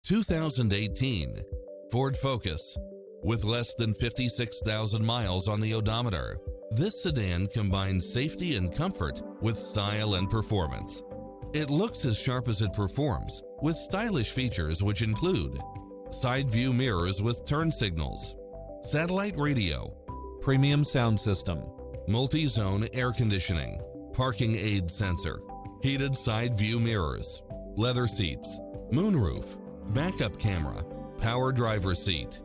2018 Ford Focus. With less than 56,000 miles on the odometer, this sedan combines safety and comfort with style and performance. It looks as sharp as it performs, with stylish features which include side view mirrors with turn signals, satellite radio, premium sound system, multi-zone air conditioning, parking aid sensor, heated side view mirrors, leather seats, moonroof, backup camera, power driver seat,